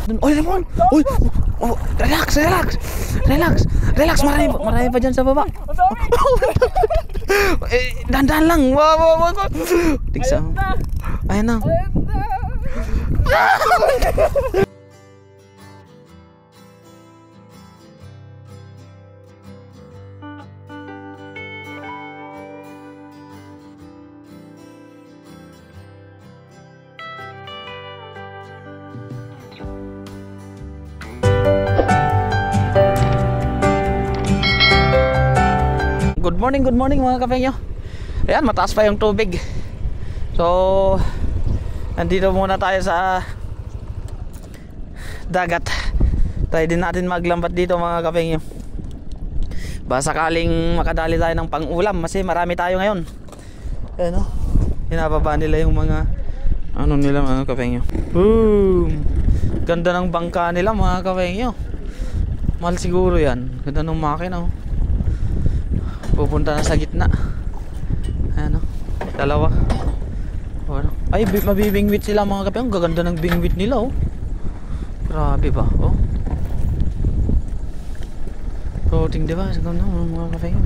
dun. Oy, Lemon! Uy! Oh, relax, relax! Relax! Relax! Marami pa dyan sa baba. Dandan lang. Wow. Tigsa. Ayan na. Good morning mga kapengyo. Ayan, mataas pa yung tubig. So, nandito muna tayo sa dagat. Tayo din natin maglambat dito mga kapengyo. Baka sakaling makadali tayo ng pang-ulam kasi marami tayo ngayon. Ayan o, hinababa nila yung mga ano nila mga kapengyo. Boom! Ganda ng bangka nila mga kapengyo. Mahal siguro yan. Ganda ng makina o. Pupunta na sa gitna. Ano? Dalawa. Ano? Ay, mabibingwit sila mga kapeng. Ang gaganda ng bingwit nila oh. Grabe ba? Oh. Floating diba? Ganda mga kapeng.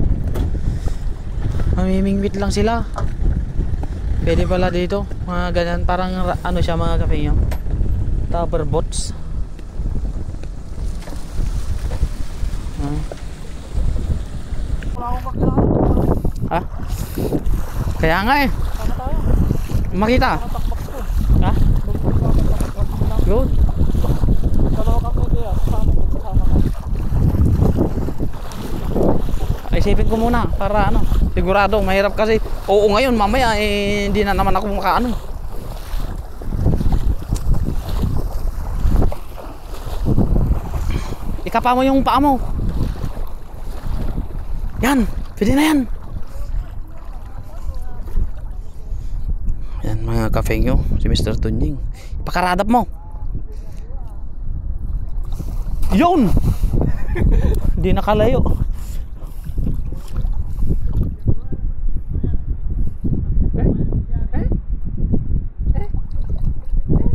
Mamimingwit lang sila. Pwede pala dito. Mga ganyan. Parang ano siya mga kapeng. Tower boats. Ha? Kaya nga eh. Makita? Ha? Good. Isipin ko muna para ano, sigurado mahirap kasi. Oo ngayon, mamaya eh, hindi na naman ako makaano. Ikapa mo yung paa mo. Yan, pwede na yan. Yan mga kafengyo, si Mr. Tunying. Pakaradap mo. Yun. Hindi nakalayo.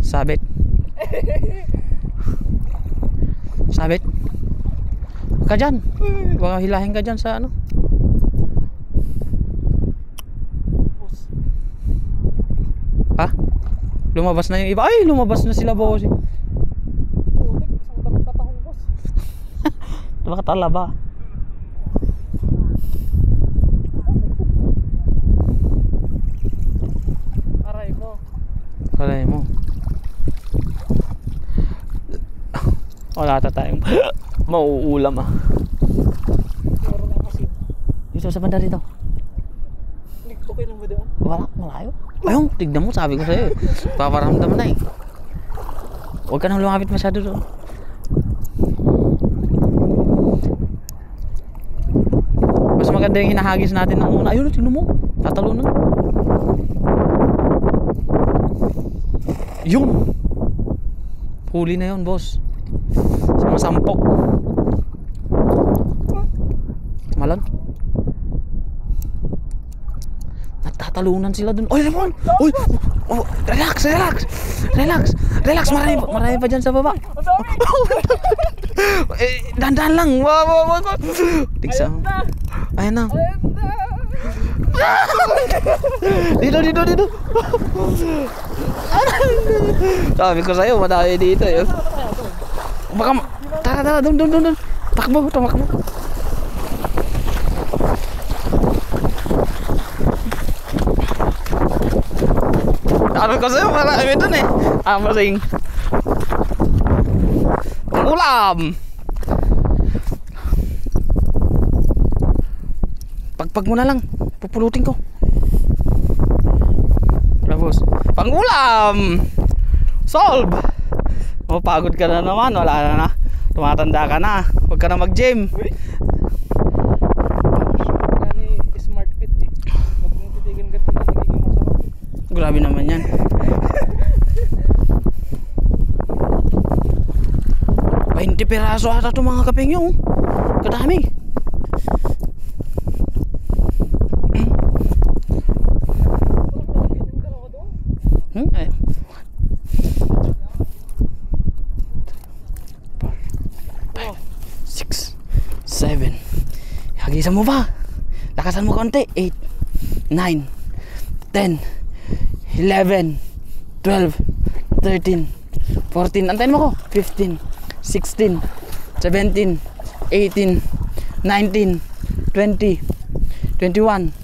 Sabit. Sabit. Ka dyan. Baka hilahin ka dyan sa ano. Ha? Lumabas na yung iba. Ay, lumabas na sila boss. Baka talaba. Aray mo. Aray mo. Wala ta tayong mauulam ah. Dito sa banda rito. Okay lang ba doon? Wala, malayo. Ayun, tignan mo, sabi ko sa'yo. Paparamdam na eh. Huwag ka nang lumapit masyado doon. Mas maganda yung hinahagis natin ng una. Ayun, tignan mo. Tatalunan. Yun. Huli na yun, boss. Sumasampok. Malon. Nagtatalunan sila dun. Oy, Lemon! Uy! Oh, relax, relax! Relax! Relax! Marami pa dyan sa baba. Dandan lang. Wow. Tigsa. Ayan na. Dito. Sabi ko sa'yo, madami dito yun. Baka, tara, dun. Takbo. Sabi ko sa'yo, marami dun eh. Amasing. Ulam! Pagpag mo na lang. Pupulutin ko. Tapos, pang-ulam! Solve! Mapagod ka na naman. Wala na. Tumatanda ka na. Huwag ka na mag-gym. Smart fit eh. Huwag mo titigil ka nagiging masarap. Grabe naman yan. $20 ata ito mga kapengyo. Kadami. Bilisan mo pa. Lakasan mo konti. 8, 9, 10, 11, 12, 13, 14. Antayin mo ko. 15, 16, 17, 18, 19, 20, 21,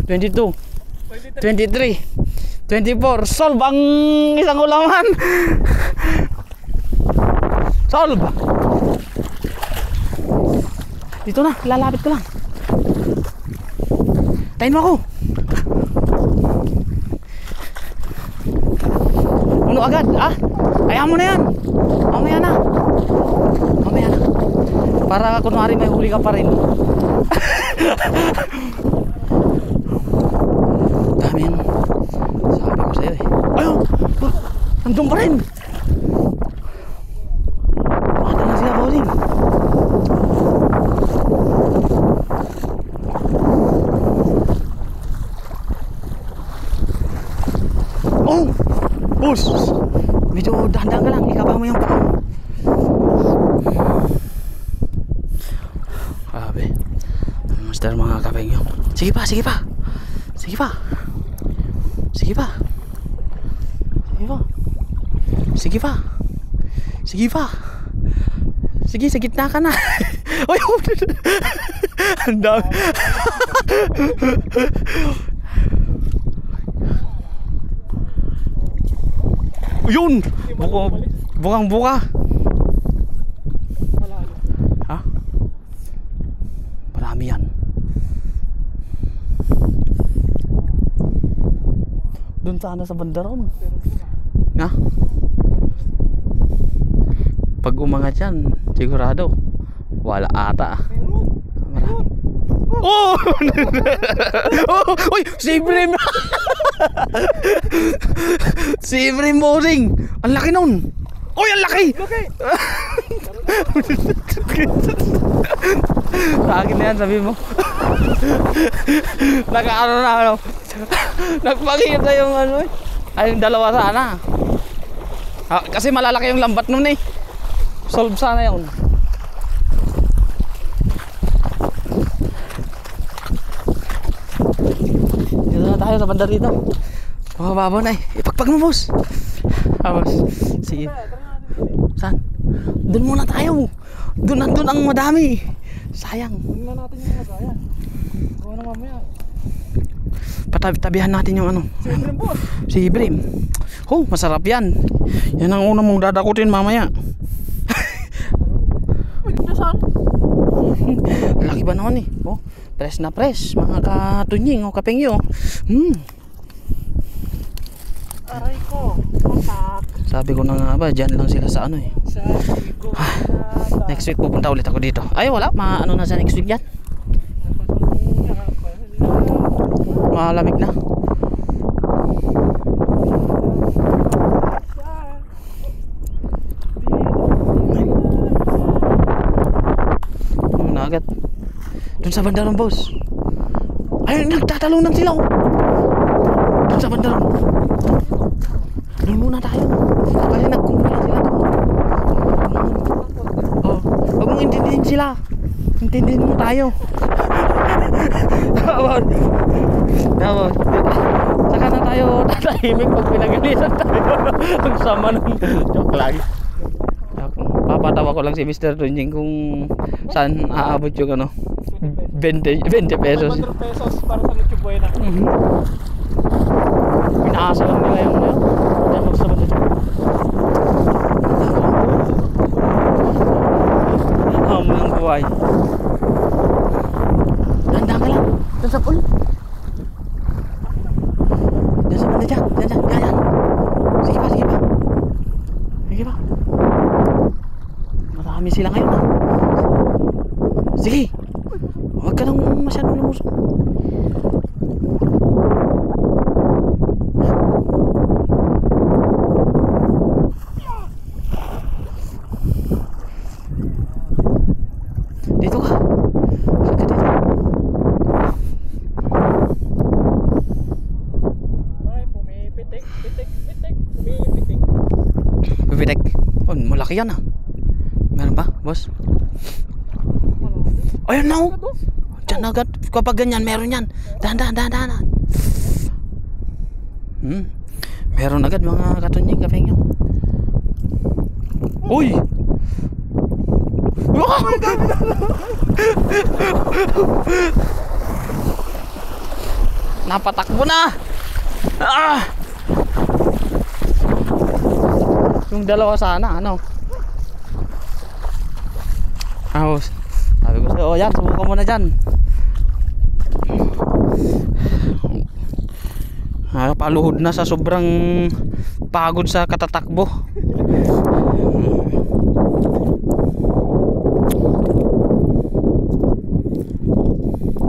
22, 23, 24. Solve ang isang ulaman. Solve. Dito na, lalapit ko lang. Tayin mo ako. Uno agad, ah? Ayaw mo na yan. Mamaya na. Mamaya na. Para kunwari may huli ka pa rin. Dami yun. Sabi ko sa'yo eh. Ayaw! Nandun pa rin. Mata na siya, bossing. Oh! Boss! Medyo dahan-dahan ka lang. Ikaba mo yung paa. Grabe. Master mga kapengyo. Sige pa, sige pa. Sige pa. Sige pa. Sige pa. Sige pa. Sige pa. Sige, sa gitna ka na. Uy! Ang dami. Yun! Bukang buka. Ha? Marami yan. Doon sana sa bandaron. Ha? Pag umangat yan, sigurado wala ata. Meron. Oh! Oh! Uy! Si Ibrahim! Si Ibrahim Boring! Ang laki nun! Uy! Ang laki! Sa akin na yan, sabi mo. Nakaano na ano. Nagpakita yung ano eh. Ay, yung dalawa sana. Kasi malalaki yung lambat nun eh. Solve sana yun. Dito na tayo sa banda rito. Mababaw na eh. Ipagpag mo, boss. Boss. Sige. Saan? Doon muna tayo. Doon ang madami. Sayang. Doon na natin yung mga sayang. Gawa na mamaya. Patabihan natin yung ano. Si Ibrahim, boss. Si Ibrahim. Oh, masarap yan. Yan ang una mong dadakutin mamaya. Saan? Laki ba naman eh. Oh, press na press. Mga katunying o kapengyo. Aray ko. Matak. Sabi ko na nga ba, dyan lang sila sa ano eh. Next week pupunta ulit ako dito. Ay wala, ano na sa next week yan. Malamig na. Agad dun sa bandaron, boss. Ay, nagtatalunan sila oh. Dun sa bandaron. Doon muna tayo kasi nagkumpulan sila doon. Oh, huwag mong intindihin sila. Intindihin mo tayo. Tawag. Saka na tayo tatahimik pag pinagalitan tayo. Ang sama nun. Joke lang. Papatawa ko lang si Mr. Tunjing kung saan aabot yung ano 20 pesos. 100 pesos para sa Lucho Buena. Pinaasa lang nila yung ano. Diyan sa banda. Hamon ng buhay. Handa ka lang. Diyan sa pool. Diyan sa banda dyan. Diyan. Sige pa. Sige pa. Marami sila ngayon ha. Sige. Huwag ka lang masyadong lumusok. Dito ka. Huwag ka dito. Ay, pumipitik. Pumipitik. Oh, malaki yan ha. Meron ba, boss? Ayun na oh. Yan agad. Kapag ganyan, meron yan. Dahan. Meron agad mga katunying kapeng yun. Uy! Wow! Napatakbo na! Ah! Yung dalawa sana, ano? Sabi ko sa'yo, yan, subukan mo na dyan. Paluhod na sa sobrang pagod sa katatakbo.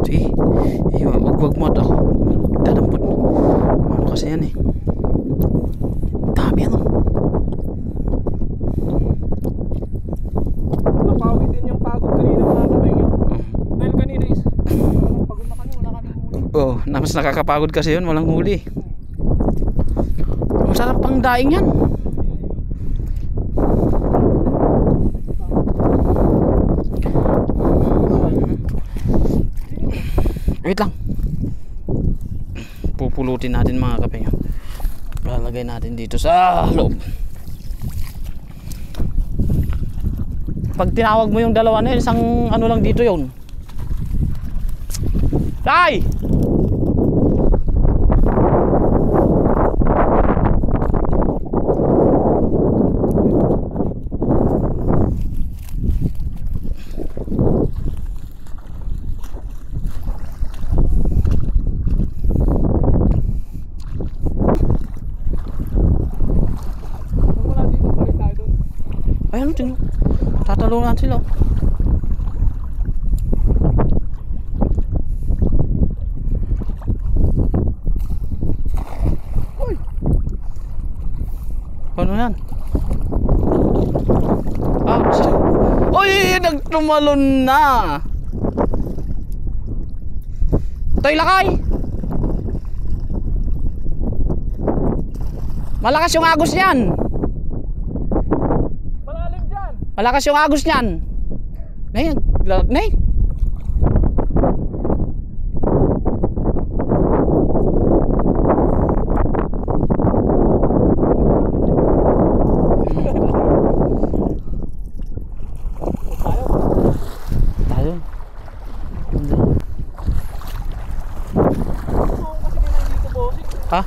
Sige, wag mo ito. Dadampot. Ano kasi yan eh. Dami ano. Napawid din yung pagod kanina mga kapengyo. Dahil kanina is pagod na kami, wala kami huli. Oh, mas nakakapagod kasi yun, walang huli. Ang sarap pang daing yan. Wait lang. Pupulutin natin mga kapengyo. Lalagay natin dito sa loob. Pag tinawag mo yung dalawa na yun, isang ano lang dito yun. Tay! Ayan, tingnan. Tatalungan sila. Uy. Ano yan? Ouch. Uy, nagtumalon na. Toy lakay. Malakas yung agos niyan. Malakas yung agos niyan. Nay, nay. Tayo. Ha?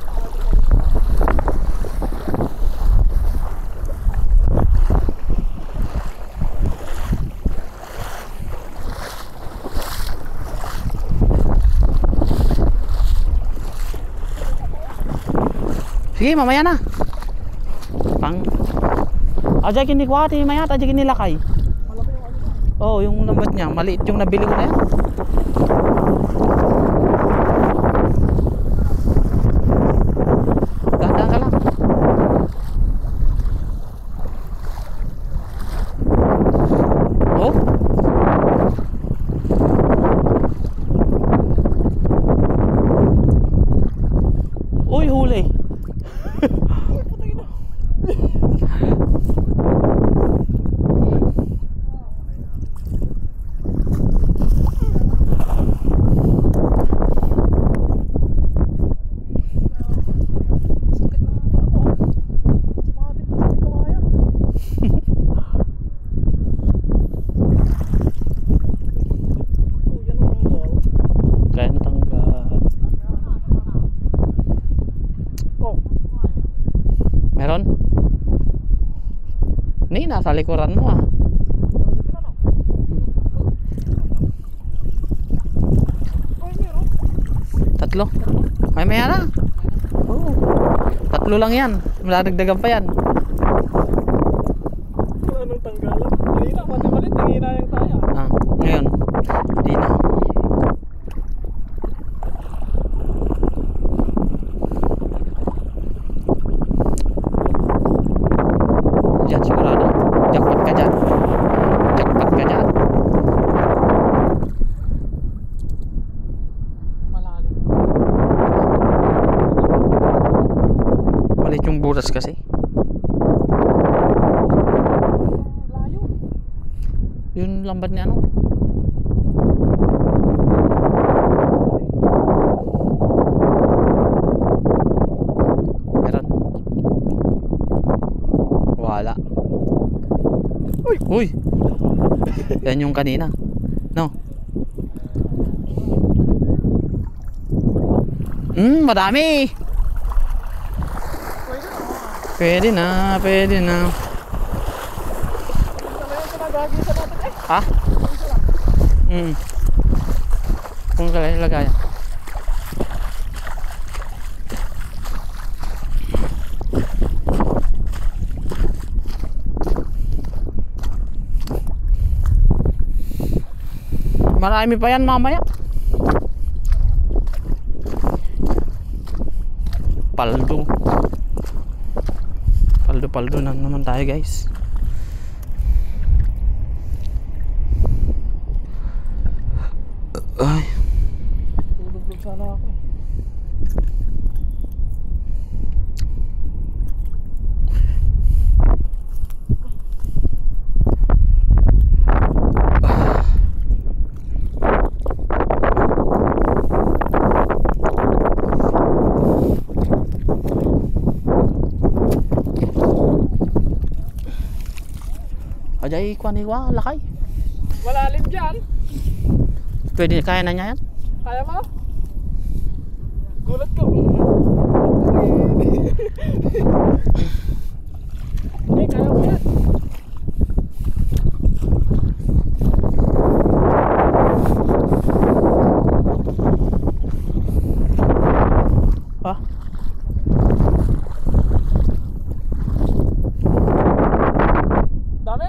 Sige, mamaya na. Aja kini kuwati, maya aja kini lakay. Oh, yung lambat niya, maliit yung nabili ko na yan. Dahan-dahan ka lang. Oh. Uy, huli. Meron? Ni, nasa likuran mo ah. Tatlo? Ay, maya na. Oo. Tatlo lang yan. Maladagdagan pa yan. Anong tanggalan? Kanina, malit, nanginayang tayo. Ah, ngayon. Hindi na. Diyan sigurado. Jackpot ka dyan. Jackpot ka dyan. Malalim. Malit yung butas kasi. Layo. Yung lambat ni ano? Uy. Yan yung kanina. No. Madami. Pwede na, pwede na. Ha? Kung lagayan. Marami pa yan mamaya. Paldo na naman tayo guys. Ay, Tulog sana ako. ajay kuaniwa lakay. Malalim dyan. Pwede kaya na niya yan? Kaya mo? Gulat ko. Hey, kaya mo yan. Ha? Dami?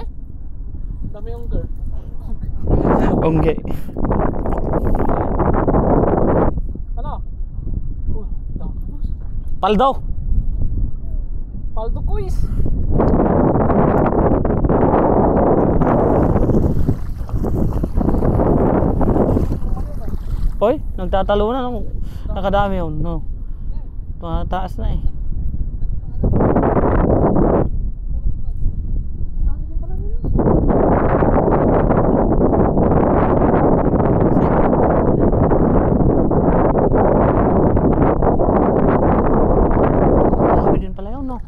Dami yung girl. Ongge. Ano? Uy, damos. Paldo. Paldo quiz. Hoy, nagtatalo na nung nakadami yun, no. Tumataas na eh. Dami din pala yun, no.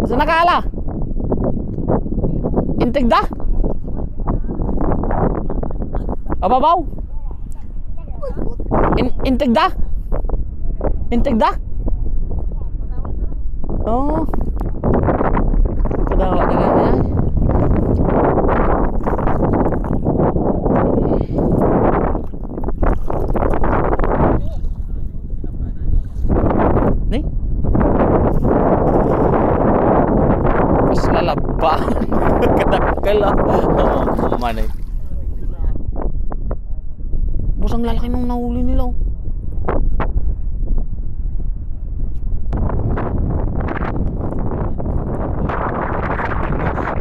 Saan nakaala? Intig da? Ababaw? Intig da? Intig da? Oh. Kadawa na lang yan. Ni? Mas lalaba. Kadakal ah. Oo, manay. Busang lalaki nung nahuli nila oh.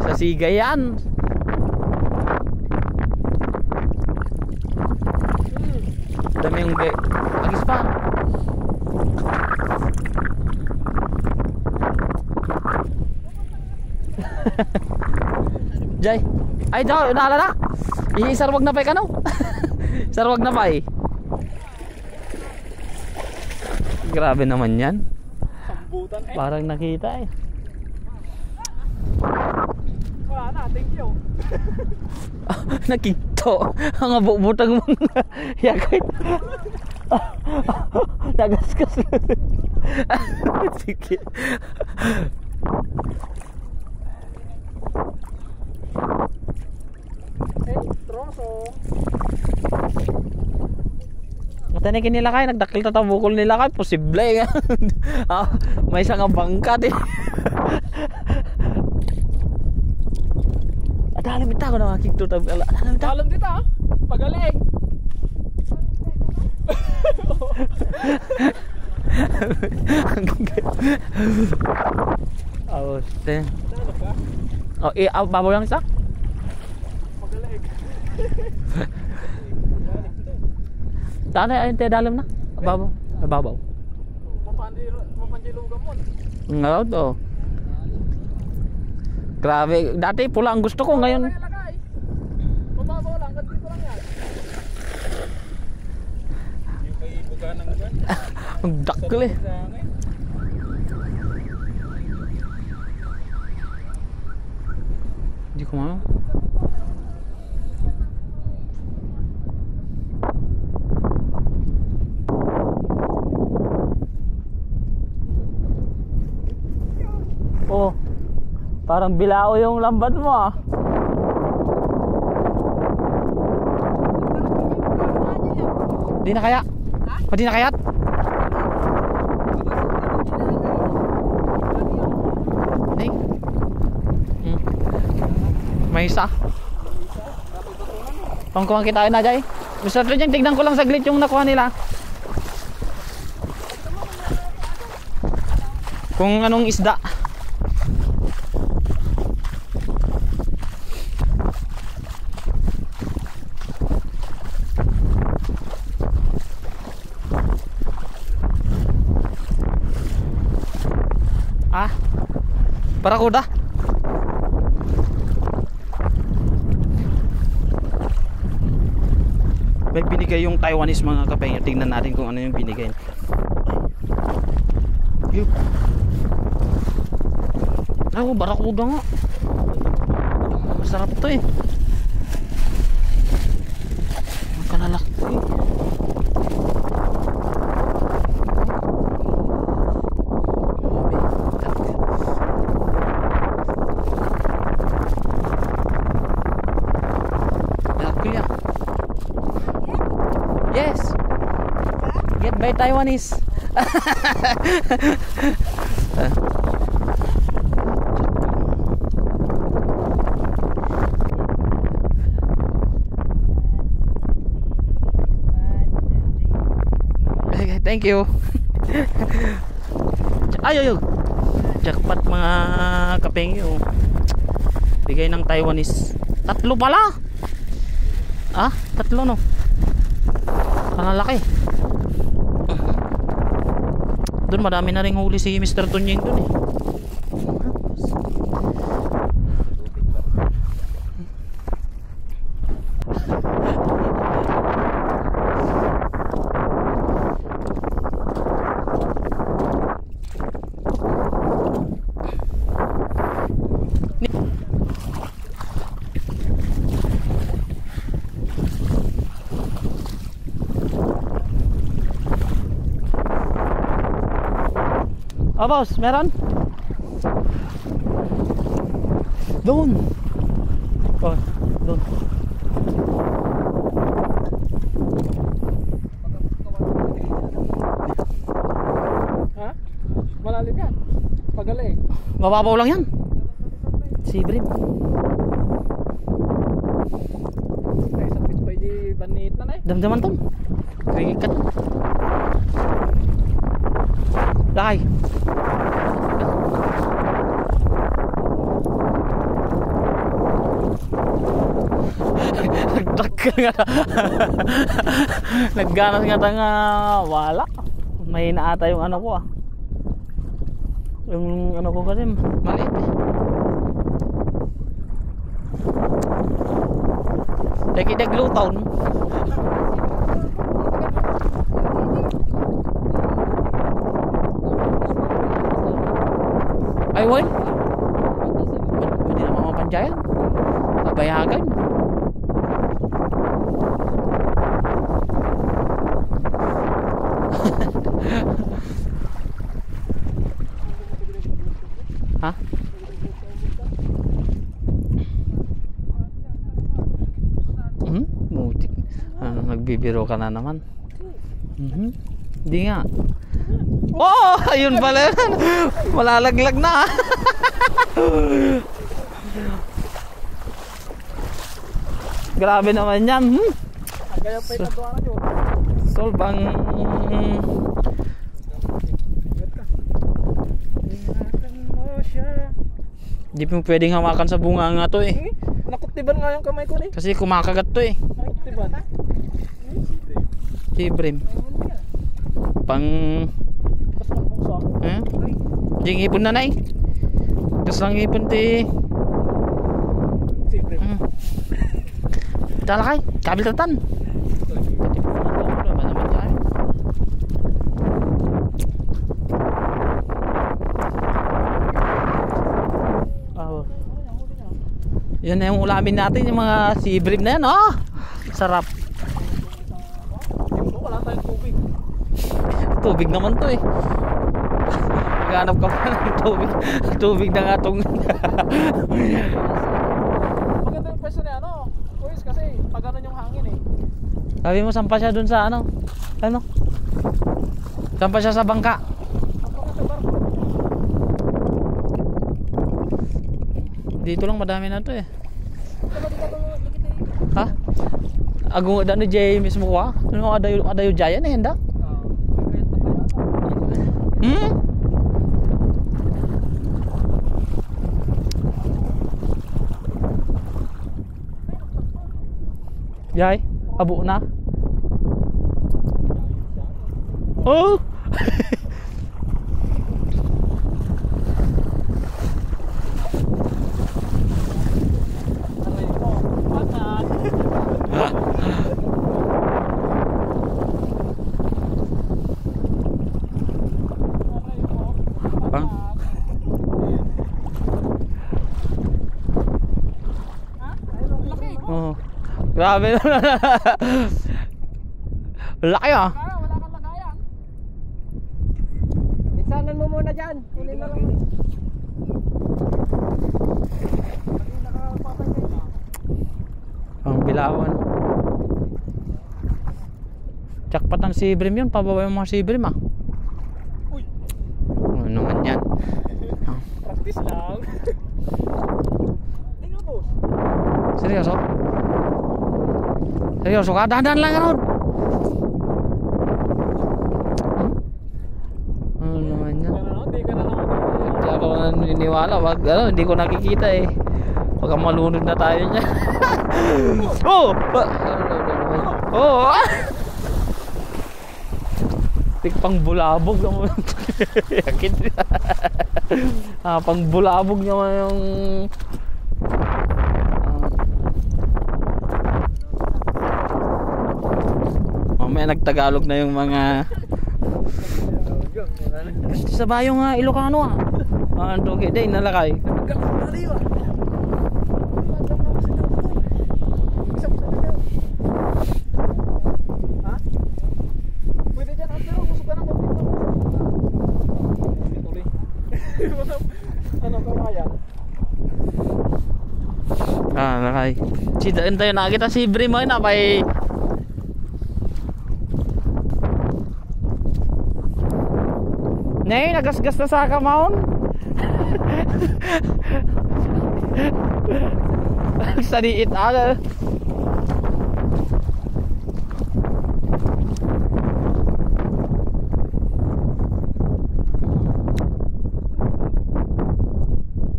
Sa siga yan. Dami yung agis pa. Jay. Ay, daw, naala na. Isarwag na pa ka no? Sarwag na pa eh. Grabe naman yan. Sambutan eh. Parang nakita eh. Wala na, thank you. Nakito. Ang abubutang mong yakay. Nagaskas. Sige. Hey, troso. Matanikin nila kayo, nagdakil tatabukol nila kayo, posible nga. May isang bangka din. Dalam ita ko na makikito. Dalam ita. Dalam dito ah. Pagaling. Oh, ten. Oh, babaw lang isa? Pagaling. Tanay ayun tayo dalam na. Babaw. Babaw. Mapandilugan mo. Nga to. Grabe, dati pula ang gusto ko ngayon. Mababaw lang, dito lang yan. ganang gan. Ang dakkel eh. Hindi ko maano. Oh, parang bilao yung lambat mo ah. Di na kaya? Ha? Di na kayat? Hey. May isa. Pangkuhan kita na Jay. Mr. Tujeng, tignan ko lang saglit yung nakuha nila. Kung anong isda. Barakuda. May binigay yung Taiwanese mga kapengyo. Tingnan natin kung ano yung binigay. Yun. Oh, barakuda nga. Masarap to eh. Ang kalalaki. Yes. Get by Taiwanese. Okay, thank you. Ayo. Jackpot mga kapengyo. Bigay ng Taiwanese. 3 pala. Ah, 3 no. Ang laki. Doon marami na ring huli si Mr. Tunying doon eh. Oh boss, meron? Doon. Oh, doon. Ha? Malalim yan. Pagaling. Mababaw lang yan. Si Brim. Isang bit pa di banit na eh. Damdaman to. Krikat. Lakay. Nagdagka nga. Nagganas nga nga wala. May naata yung ano ko ah. Yung ano ko kasi maliit eh. Dagi-dag lutaw no? Ay wala. Hindi naman mapanjayan. Pabayagan. Ha? Mutik. Ano, nagbibiro ka na naman. Hindi nga. Oh, ayun pala. Malalaglag na. Grabe naman yan. Gaya pa yung tuwa na yun. Solbang. Hindi mo pwedeng hawakan sa bunga nga to eh. Nakutiban nga yung kamay ko eh. Kasi kumakagat to eh. Nakutiban. Kibrim. Pang jing ipon na nai. Kas lang ipon ti. Talakay, kabil tatan. Yun na yung ulamin natin, yung mga sea bream na yan. Oh! Sarap. Dito wala tayong tubig. Tubig naman to eh. Maghanap ka pa ng tubig. Tubig na nga tong. Maganda yung pwesto ni ano, Boys, kasi pag ano yung hangin eh. Sabi mo, sampa siya dun sa ano? Ano? Sampa siya sa bangka. Ang pagkakita barko. Dito lang madami na to eh. Talaga ka to, lagi tayo. Ha? Agung ada ni Jay mismo ko. Ano ada yung giant eh, henda? Hmm? Jay, abo na. Oh! Aray mo, patat. Aray mo, Bang. ha? Ayun, ang laki. Oh. Grabe na. Laki ah. Kaya, wala kang lagayan. Itsanan mo muna dyan. Kunin mo lang. Ang bilawan. Jackpot ng sea bream yun. Pababa yung mga sea bream ah. Uy, Ano naman yan? practice lang. Tingnan boss. Seryoso? Seryoso ka? Dahan-dahan lang ano? Ano naman yan? Hindi ka na naman. Hindi ako naniniwala. Wag, ano, hindi ko nakikita eh. Baka malunod na tayo niya. Oh! Oh! Pang bulabog naman. Yakin. Pang bulabog naman yung mamaya nagtagalog na yung mga sa bayong Ilocano ah. Ano kay day nalakay. Ha? Pwede dyan, pero gusto ka ng konti. Tuloy. Ano ka kaya? Nakay. Si daan tayo nakita si Brimo na bay. Nay, nagasgas na sa kamaon. Sariit aga.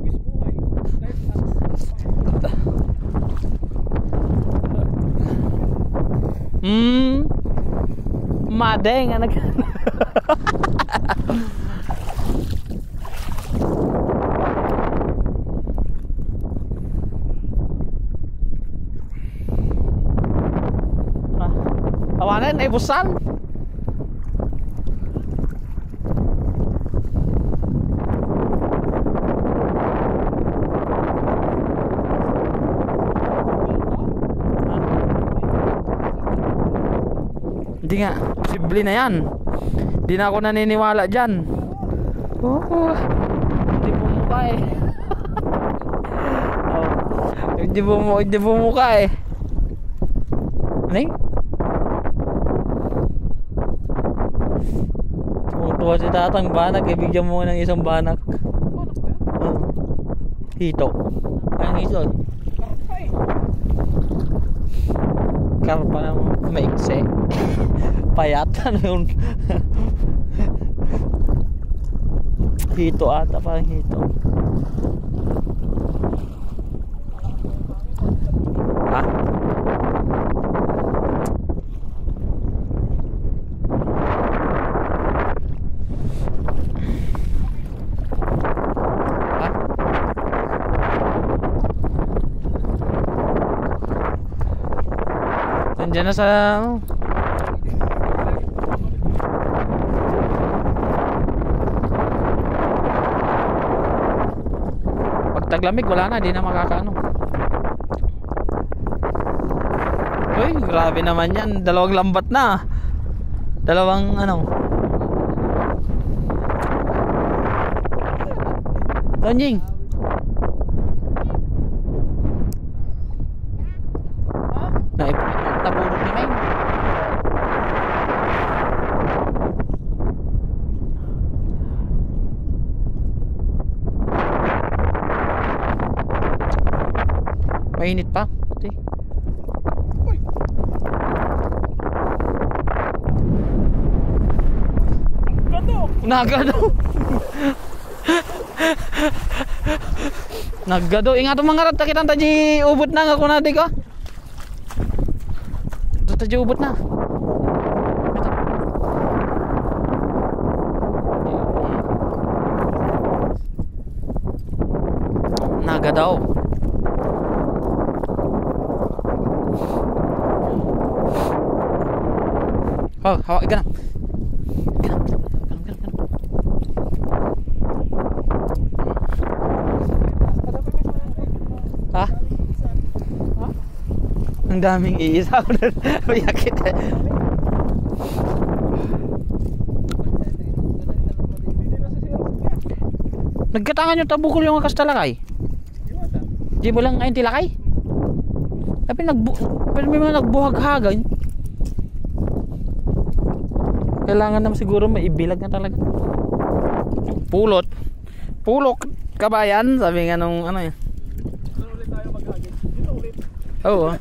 Wish buhay. Life Madeng anak. Awanan ay busan. Hindi nga, posible na yan. Hindi na ako naniniwala dyan. Oh, hindi bumuka eh. Hindi bumuka eh. Ano? Tuwa si tatang banak, ibigyan mo ng isang banak. Hito. Ayun hito. Karpa naman, maikse. Payat, ano yun? Hito ata, parang hito. Ha? Nandiyan na sa pag taglamig wala na, di na makakaano. Ay, grabe naman yan. Dalawang lambat na. Dalawang ano. Tonjing. Napulog ni Main. Mainit pa. Ito eh. Nagado. Nagado. Ingat mga rat kita tadi ubut na ako na di ka. Tadi ubut na. Nagadaw. Oh, hawak ikan. Ha? Ang daming iisa ko na mayakit eh. Nagkatangan yung tabukol yung akas talakay. Di mo lang ngayon tilakay. Tapi may mga nagbuhag-hagan. Kailangan naman siguro maibilag na talaga. Pulot. Pulok kabayan, sabi nga nung ano yan. Ulit tayo maghagis. Dito ulit. Oo.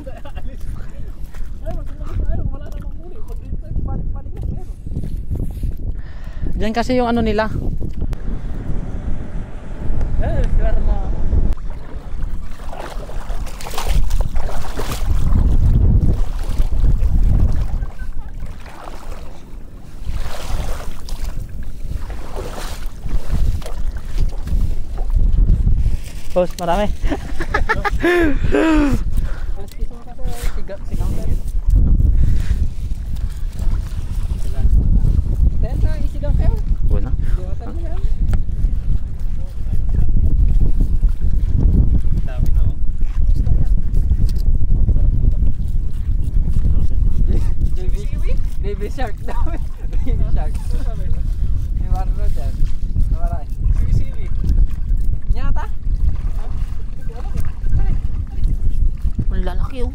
Wala namang uli. Pag dito balik na meron. Diyan kasi yung ano nila. Claro na. Boss, marami. Alas piso mo kasi sigang tayo. Then na isigang kayo. Wala. Diwatan mo yan. Dami na oh. Baby shark daw. Baby shark. May warro dyan. Maray. Siwi-siwi. Nyata? Ang lalaki oh.